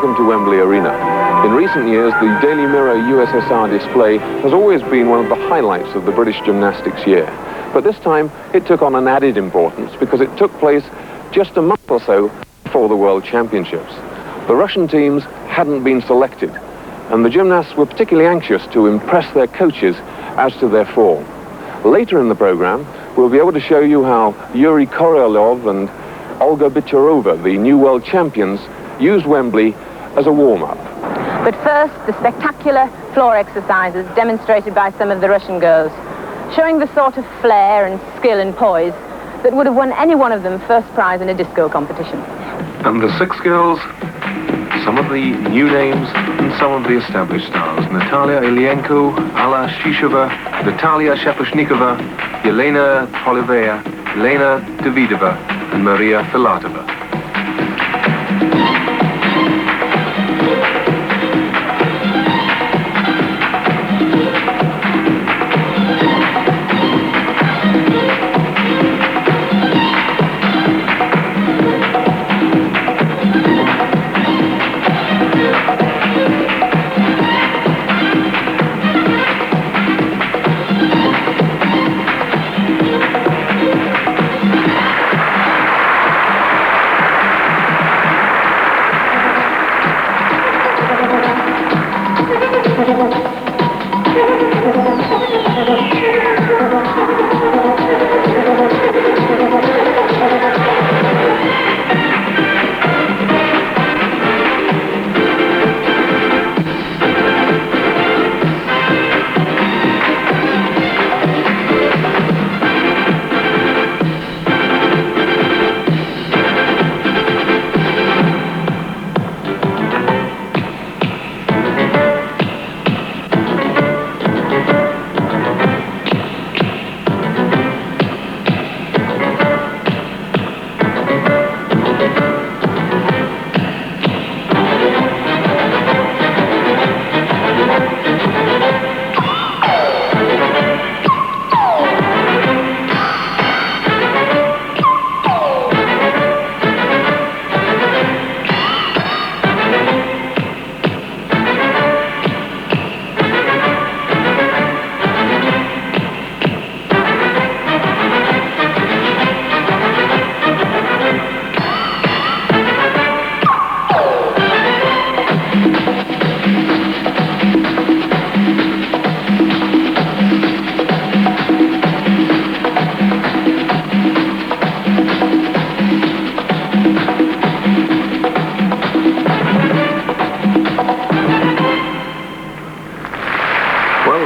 welcome to Wembley Arena. In recent years, the Daily Mirror USSR Display has always been one of the highlights of the British gymnastics year. But this time, it took on an added importance because it took place just a month or so before the World Championships. The Russian teams hadn't been selected, and the gymnasts were particularly anxious to impress their coaches as to their form. Later in the program, we'll be able to show you how Yuri Korolyov and Olga Bicharova, the new world champions, used Wembley as a warm-up. But first, the spectacular floor exercises demonstrated by some of the Russian girls, showing the sort of flair and skill and poise that would have won any one of them first prize in a disco competition. And the 6 girls, some of the new names and some of the established stars. Natalia Ilienko, Alla Shishova, Natalia Shaposhnikova, Yelena Polivea, Elena Davidova, and Maria Filatova.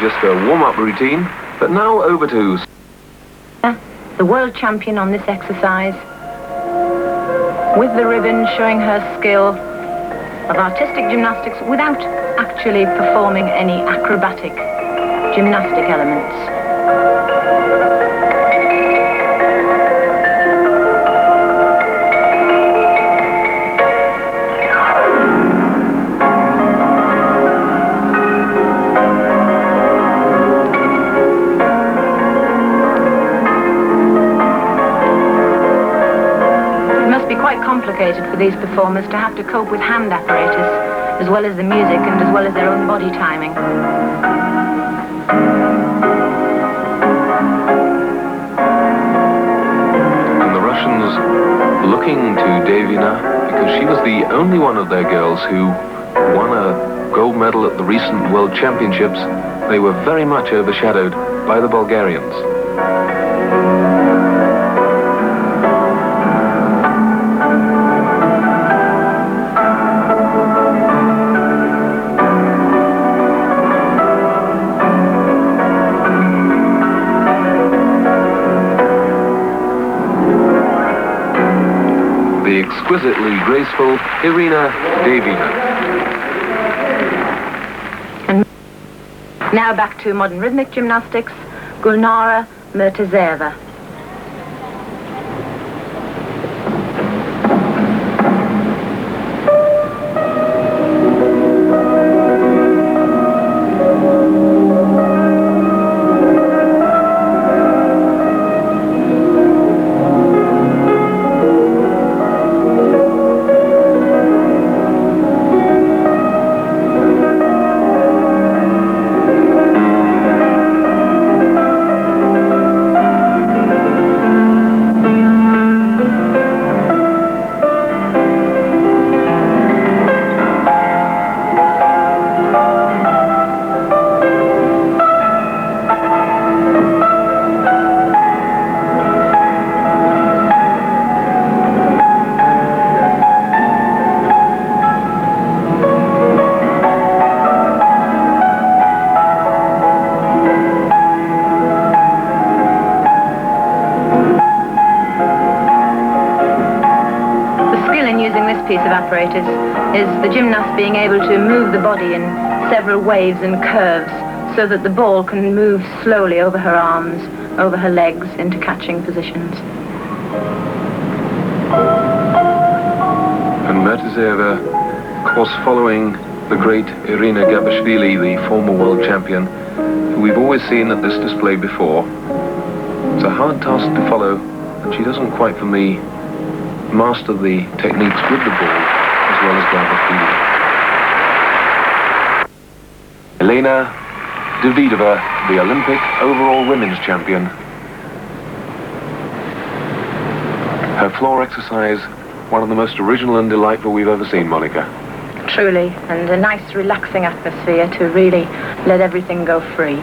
Just a warm-up routine, but now over to the world champion on this exercise, with the ribbon showing her skill of artistic gymnastics without actually performing any acrobatic gymnastic elements. Complicated for these performers to have to cope with hand apparatus as well as the music and as well as their own body timing. And the Russians looking to Davina because she was the only one of their girls who won a gold medal at the recent World Championships. They were very much overshadowed by the Bulgarians. Exquisitely graceful Irina Davina. And now back to modern rhythmic gymnastics, Gulnara Murtazeva. in using this piece of apparatus is the gymnast being able to move the body in several waves and curves so that the ball can move slowly over her arms, over her legs, into catching positions. And Mertezeva, of course, following the great Irina Gabashvili, the former world champion, who we've always seen at this display before. It's a hard task to follow, and she doesn't quite, for me, master the techniques with the ball as well as Gabashvili. Elena Davidova, the Olympic overall women's champion. Her floor exercise, one of the most original and delightful we've ever seen, Monica. Truly, and a nice relaxing atmosphere to really let everything go free.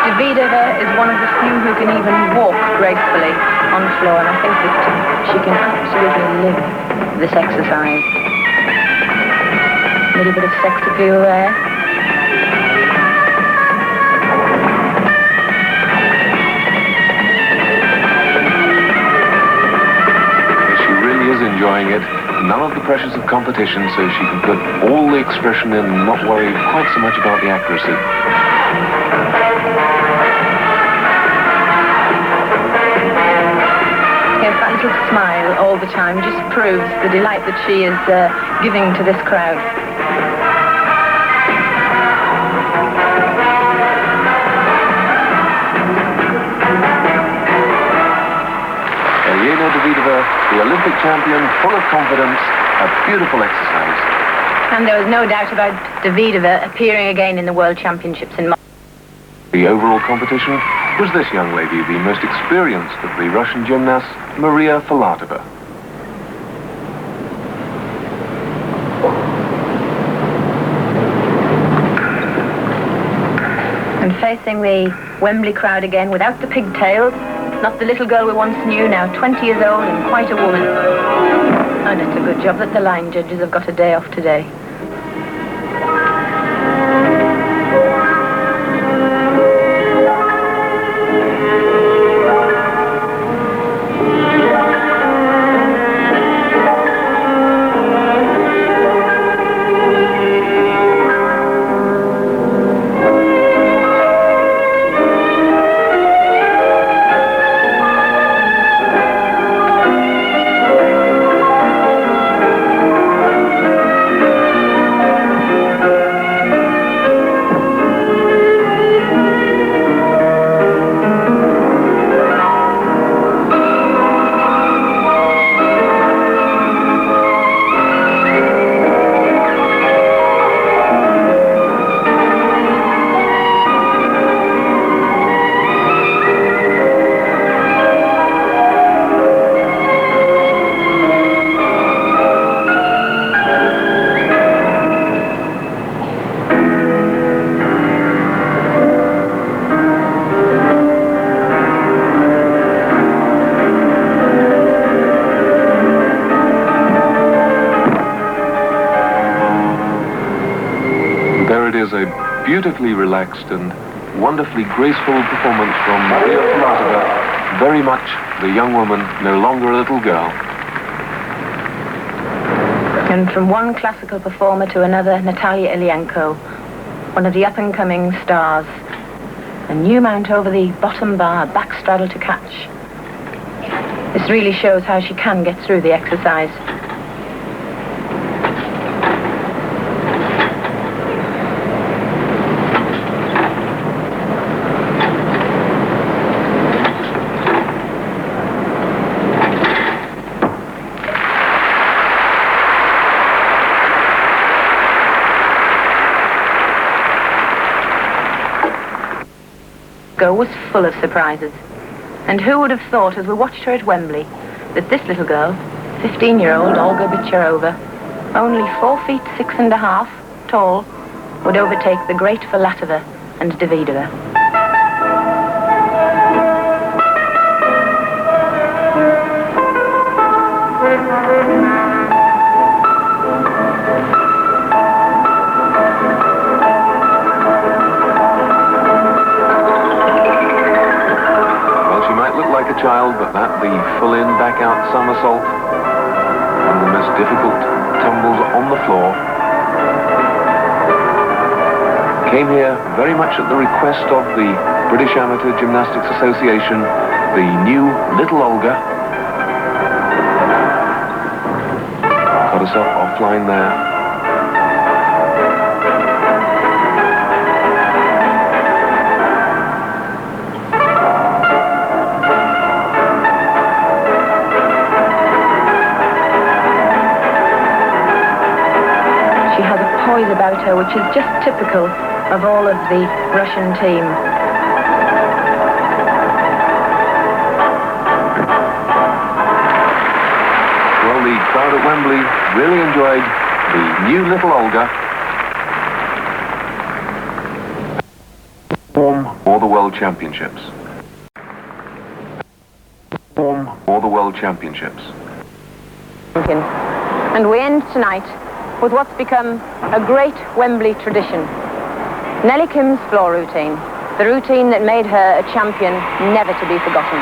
Davidova is one of the few who can even walk gracefully on the floor, and I think that she can absolutely live this exercise. A little bit of sex appeal there. She really is enjoying it. None of the pressures of competition, so she can put all the expression in and not worry quite so much about the accuracy. Yes, that little smile all the time just proves the delight that she is giving to this crowd. Elena Davidova, the Olympic champion, full of confidence, a beautiful exercise. And there was no doubt about Davidova appearing again in the World Championships in Moscow. The overall competition was this young lady, the most experienced of the Russian gymnasts, Maria Filatova. And facing the Wembley crowd again without the pigtails, not the little girl we once knew, now 20 years old and quite a woman. And it's a good job that the line judges have got a day off today. Beautifully relaxed and wonderfully graceful performance from Maria Filatova. Very much the young woman, no longer a little girl. And from one classical performer to another, Natalia Ilienko, one of the up-and-coming stars. A new mount over the bottom bar, back straddle to catch. This really shows how she can get through the exercise. go was full of surprises. And who would have thought, as we watched her at Wembley, that this little girl, 15-year-old Olga Bicharova, only 4 feet 6.5 tall, would overtake the great Filatova and Davidova. Child, but that, the full-in, back-out somersault, one of the most difficult tumbles on the floor, came here very much at the request of the British Amateur Gymnastics Association, the new little Olga. Got herself offline there. About her, which is just typical of all of the Russian team. Well, the crowd at Wembley really enjoyed the new little Olga. For the World Championships. For the World Championships. And we end tonight with what's become a great Wembley tradition. Nellie Kim's floor routine, the routine that made her a champion never to be forgotten.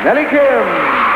Nellie Kim.